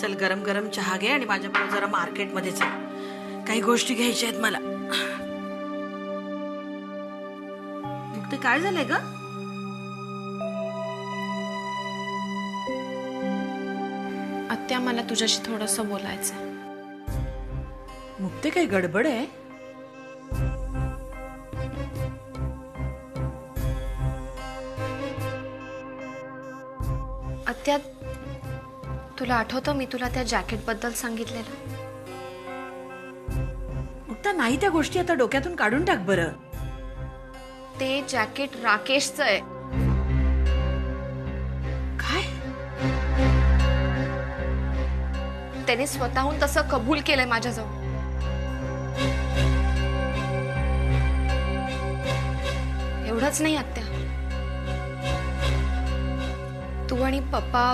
चल गरम गरम चहा घे आणि माझ्याबरोबर जरा मार्केटमध्ये चल. काही गोष्टी घ्यायच्या आहेत मला. मुक्ते काय झालंय ग? आत्या मला तुझ्याशी थोडंसं बोलायचं. मुक्ते काही गडबड आहे? आत्या तुला आठवतं मी तुला त्या जॅकेट बद्दल सांगितलेलं? मुक्ता नाही त्या गोष्टी आता डोक्यातून काढून टाक बरं. ते जॅकेट राकेशचं आहे. काय? त्याने स्वतःहून तसं कबूल केलंय माझ्याजवळ. एवढंच नाही आत्या, तू आणि पप्पा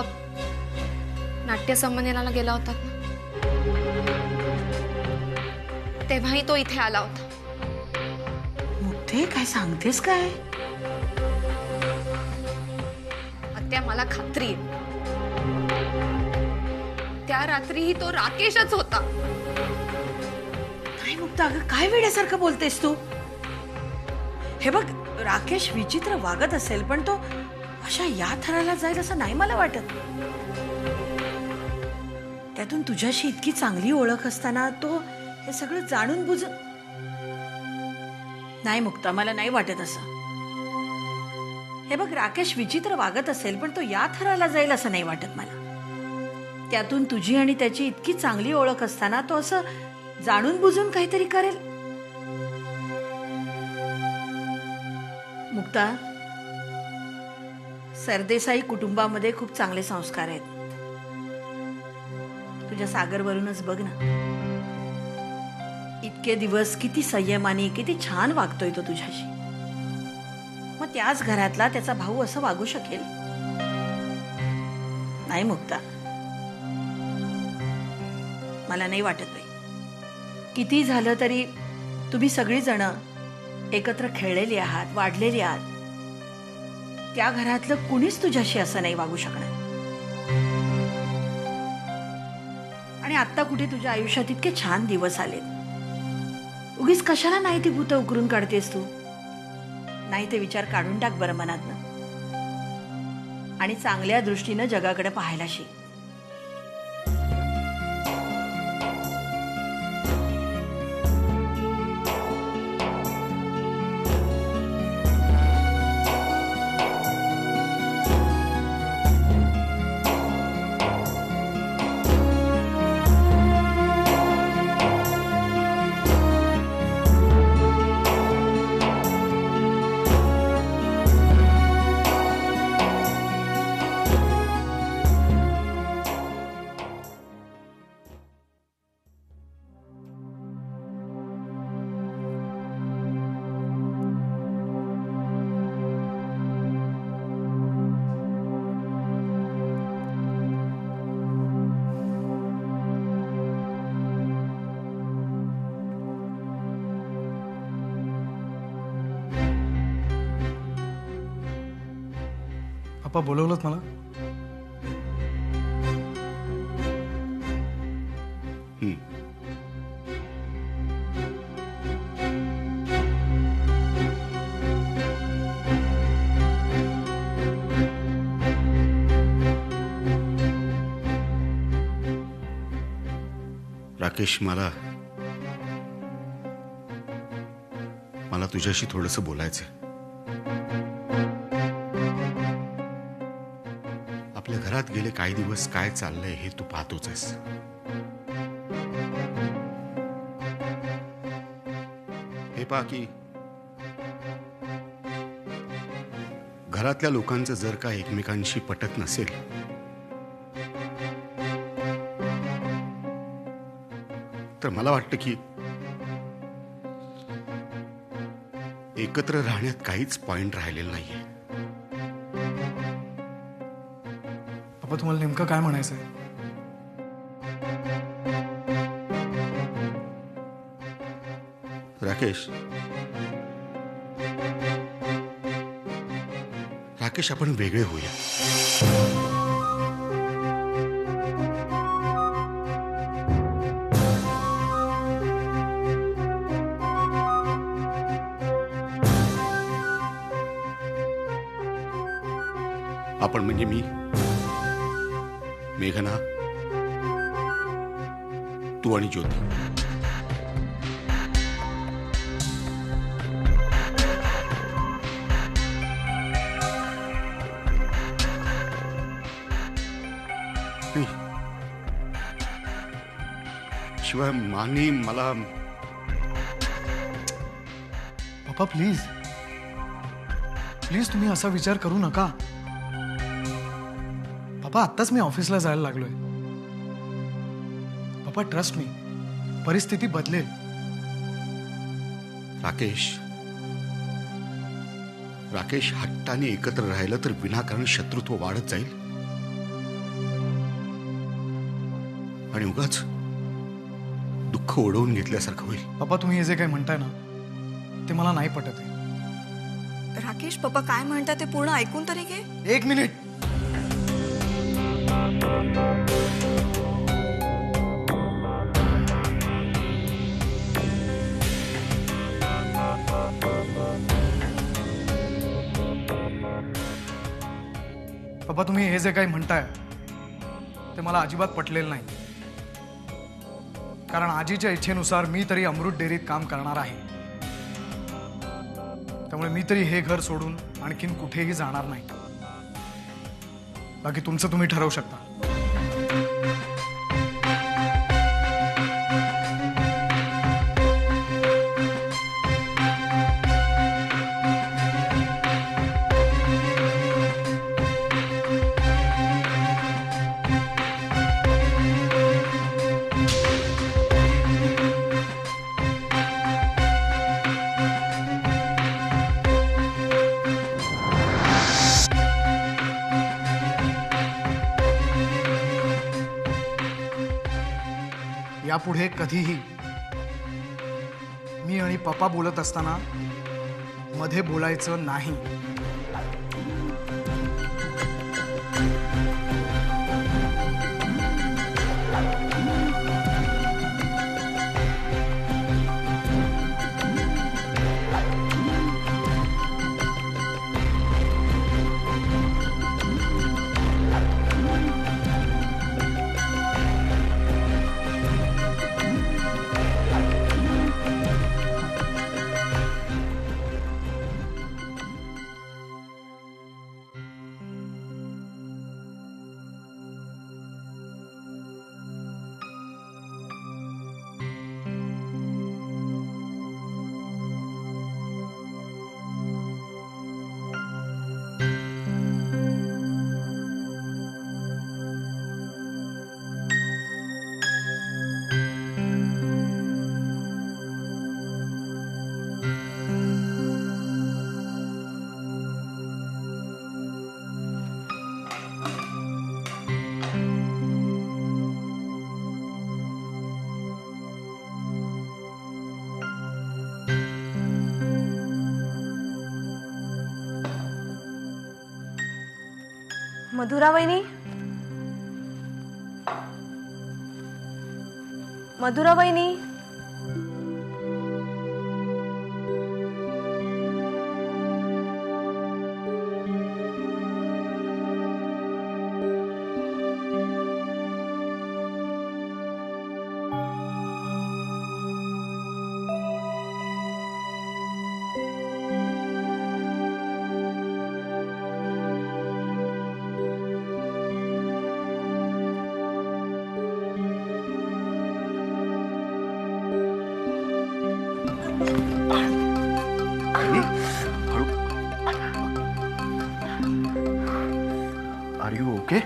नाट्य संमेलनाला गेला होतात ना, तेव्हाही तो इथे आला होता. मुक्ते काय सांगतेस काय? आत्या मला खात्री आहे त्या रात्रीही तो राकेशच होता. नाही मुक्ता, अगं काय वेड्यासारखं बोलतेस तू? हे बघ, राकेश विचित्र वागत असेल पण तो अशा या थराला जाईल असं नाही मला वाटत. त्यातून तुझ्याशी इतकी चांगली ओळख असताना तो हे सगळं जाणून बुजून. नाही मुक्ता, मला नाही वाटत असं. हे बघ, राकेश विचित्र वागत असेल पण तो या थराला जाईल असं नाही वाटत मला. त्यातून तुझी आणि त्याची इतकी चांगली ओळख असताना तो असं जाणून बुजून काहीतरी करेल. मुक्ता, सरदेसाई कुटुंबामध्ये खूप चांगले संस्कार आहेत. तुझ्या सागरवरूनच बघ ना, इतके दिवस किती संयमाने किती छान वागतोय तो तुझ्याशी. मग त्याच घरातला त्याचा भाऊ असं वागू शकेल? नाही मुक्ता, मला नाही वाटत बाई. किती झालं तरी तुम्ही सगळी जण एकत्र खेळलेली आहात, वाढलेली आहात. त्या घरातलं कुणीच तुझ्याशी असं नाही वागू शकणार. आणि आता कुठे तुझ्या आयुष्यात इतके छान दिवस आले, उगीच कशाला नाही ती भूत उकरून काढतेस तू? नाही ते विचार काढून टाक बरं मनातनं आणि चांगल्या दृष्टीनं जगाकडे पाहायला शिक. पप्पा बोलवलंत मला? राकेश, मला तुझ्याशी थोडंसं बोलायचंय. आपल्या घरात गेले काही दिवस काय चाललंय हे तू पाहतोच आहेस. हे पहा की घरातल्या लोकांचं जर का एकमेकांशी पटत नसेल तर मला वाटतं की एकत्र राहण्यात काहीच पॉइंट राहिलेला नाहीये. पप्पा तुम्हाला नेमकं काय म्हणायचंय? राकेश आपण वेगळे होऊया. आपण म्हणजे मी, मेघना, तू आणि ज्योती. शिवाय मानी मला पप्पा प्लीज प्लीज तुम्ही असा विचार करू नका. पप्पा आत्ताच मी ऑफिसला जायला लागलोय. पप्पा ट्रस्ट मी, परिस्थिती बदलेल. राकेश हट्टाने एकत्र राहिलं तर विनाकारण शत्रुत्व वाढत जाईल आणि उगाच दुःख ओढवून घेतल्यासारखं होईल. पप्पा तुम्ही हे जे काही म्हणताय ना ते मला नाही पटत आहे. राकेश, पप्पा काय म्हणतात ते पूर्ण ऐकून तरी घे. 1 मिनिट. पप्पा तुम्ही हे जे काही म्हणताय ते मला अजिबात पटलेलं नाही. कारण आजीच्या इच्छेनुसार मी तरी अमृत डेअरीत काम करणार आहे. त्यामुळे मी तरी हे घर सोडून आणखीन कुठेही जाणार नाही. बाकी तुमचं तुम्ही ठरवू शकता. यापुढे कधीही मी आणि पप्पा बोलत असताना मध्ये बोलायचं नाही. मधुरा वहिनी, मधुरा वहिनी, आर यू ओके?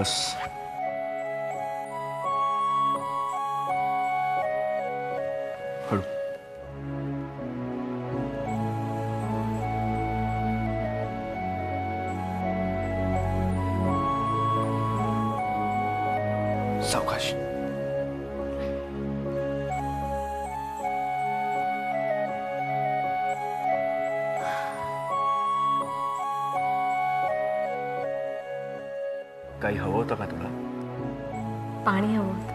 बस. हळू. सावकाश. काही हवं होतं का तुला? पाणी हवं होतं.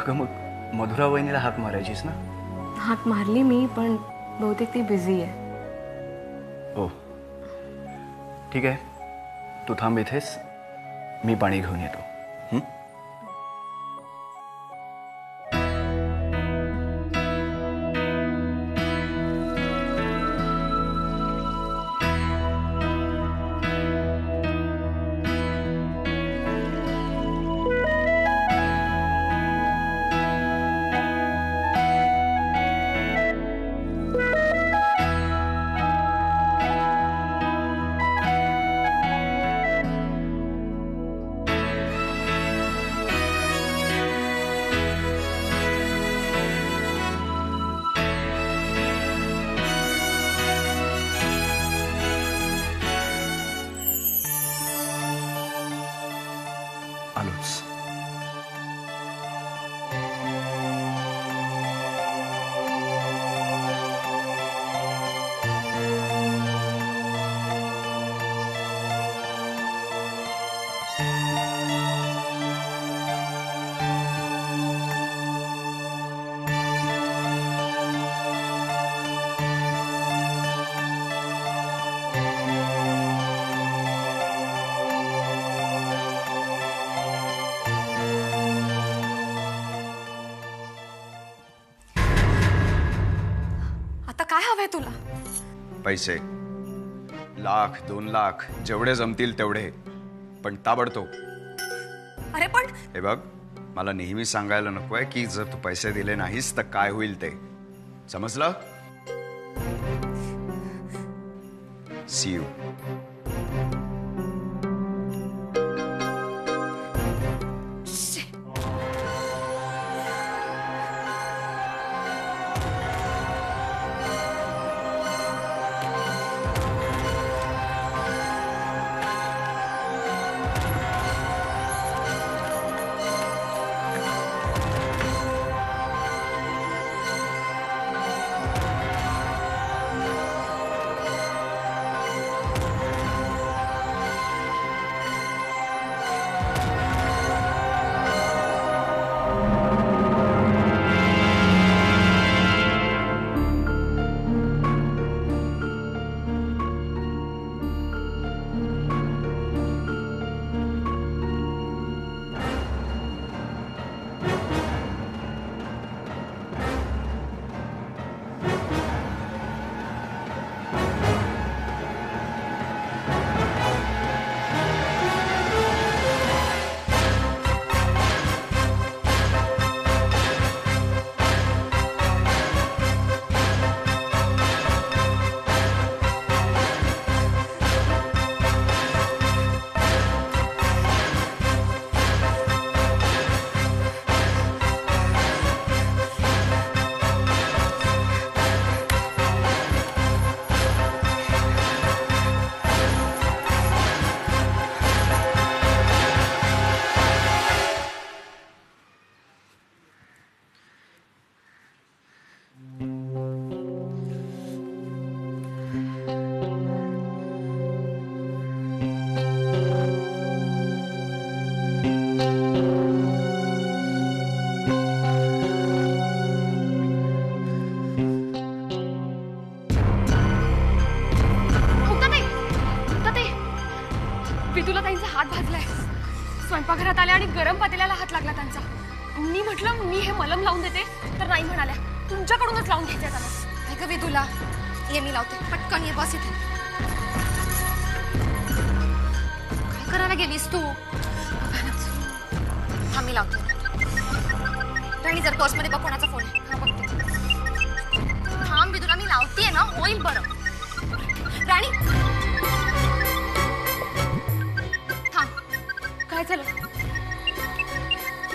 अगं मग मधुरा वहिनीला हाक मारायचीस ना. हाक मारली मी, पण बहुतेक ती बिझी आहे. हो ठीक आहे, तू थांब इथेच, मी पाणी घेऊन येतो. हं? आलोच. आता काय हवंय तुला? पैसे 1,00,000 2,00,000 जेवढे जमतील तेवढे, पण ताबडतोब. अरे पण हे बघ, मला नेहमी सांगायला नकोय की जर तू पैसे दिले नाहीस तर काय होईल ते. समजलं? C you. विदुलाताईंचा हात भाजलाय. स्वयंपाकघरात आल्या आणि गरम पातेल्याला हात लागला त्यांचा. मी म्हटलं मी हे मलम लावून देते, तर नाही म्हणाल्या. तुमच्याकडूनच लावून घ्यायचंय त्यांना. ऐक विदुला, ये मी लावते. पटकन ये, बस इथे. काय करायला गेलीस तू? हा मी लावते. राणी, जर पर्समध्ये बघ कोणाचा फोन आहे. हा बघते. थांब विदुला, मी लावतेय ना, होईल बरं. राणी चल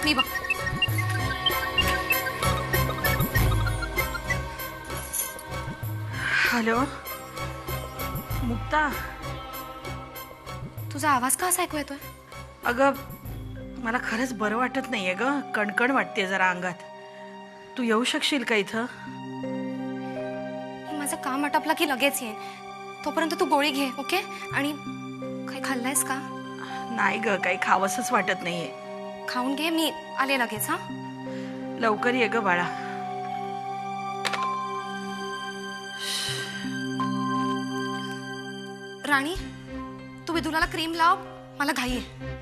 मी बघ. हॅलो मुक्ता. तुझा आवाज का असा ऐकू येतोय? अगं मला खरंच बरं वाटत नाहीये ग. कणकण वाटते जरा अंगात. तू येऊ शकशील का इथं? माझं काम आटपलं की लगेच येईन. तोपर्यंत तू गोळी घे. ओके? आणि काही खाल्लंयस का? नाही ग, काही खावंसच वाटत नाहीये. खाऊन घे, मी आले लगेच. हा लवकर ये ग बाळा. राणी, तू विदुलाला क्रीम लाव, मला घाई आहे.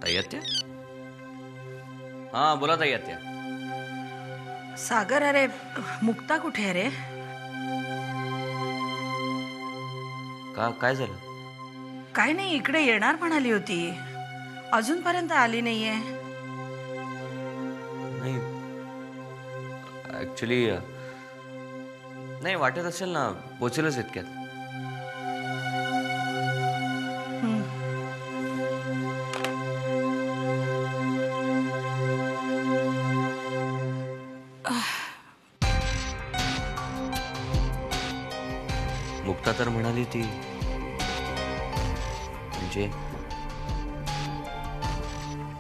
ताई आत्या? हां बोला ताई आत्या. सागर, अरे मुक्ता कुठे आहे रे? का काय झालं? काय नाही, इकडे येणार म्हणाली होती. अजूनपर्यंत आली नाहीये. नाही ॲक्च्युली नाही, वाटत असेल ना पोचेलच इतक्यात. मुक्ता तर म्हणाली ती, म्हणजे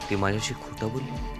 ती माझ्याशी खोटं बोलली.